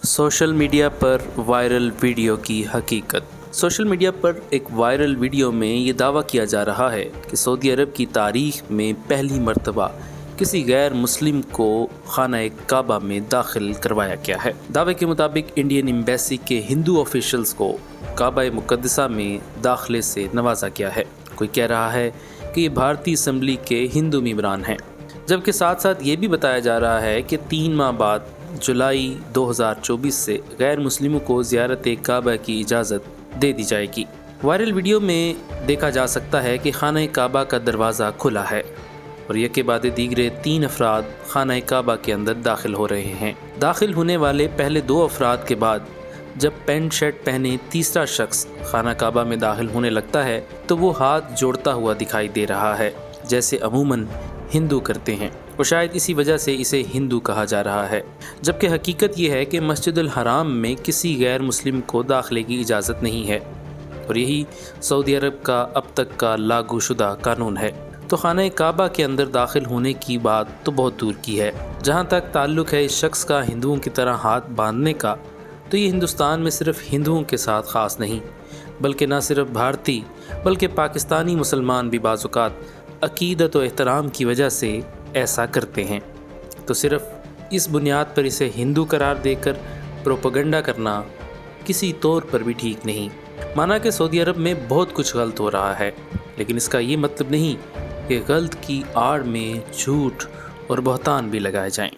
Social media पर viral video की हकीकत। सोशल मीडिया पर एक वायरल वीडियो में ये दावा किया जा रहा है कि सऊदी अरब की तारीख में पहली मर्तबा किसी गैर मुस्लिम को खाना काबा में दाखिल करवाया गया है। दावे के मुताबिक इंडियन एम्बेसी के हिंदू ऑफिशियल्स को काबा मुक़द्दसा में दाखिले से नवाजा गया है। कोई कह रहा है कि ये भारतीय असम्बली के हिंदू मेंबरान हैं, जबकि साथ साथ ये भी बताया जा रहा है कि 3 माह बाद जुलाई 2024 से गैर मुस्लिमों को ज़ियारत काबा की इजाज़त दे दी जाएगी। वायरल वीडियो में देखा जा सकता है कि खाना काबा का दरवाज़ा खुला है और यके बाद दीगरे 3 अफराद खाना काबा के अंदर दाखिल हो रहे हैं। दाखिल होने वाले पहले 2 अफराद के बाद जब पैंट शर्ट पहने तीसरा शख्स खाना काबा में दाखिल होने लगता है तो वो हाथ जोड़ता हुआ दिखाई दे रहा है, जैसे अमूमन हिंदू करते हैं, और शायद इसी वजह से इसे हिंदू कहा जा रहा है। जबकि हकीकत ये है कि मस्जिदुल हराम में किसी गैर मुस्लिम को दाखिले की इजाज़त नहीं है और यही सऊदी अरब का अब तक का लागू शुदा कानून है। तो खाना काबा के अंदर दाखिल होने की बात तो बहुत दूर की है। जहाँ तक ताल्लुक़ है इस शख्स का हिंदुओं की तरह हाथ बांधने का, तो ये हिंदुस्तान में सिर्फ हिंदुओं के साथ ख़ास नहीं, बल्कि न सिर्फ भारतीय बल्कि पाकिस्तानी मुसलमान भी बाज़-औक़ात अक़ीदत व एहतराम की वजह से ऐसा करते हैं। तो सिर्फ इस बुनियाद पर इसे हिंदू करार देकर प्रोपेगेंडा करना किसी तौर पर भी ठीक नहीं। माना कि सऊदी अरब में बहुत कुछ गलत हो रहा है, लेकिन इसका ये मतलब नहीं कि गलत की आड़ में झूठ और बहतान भी लगाए जाएं।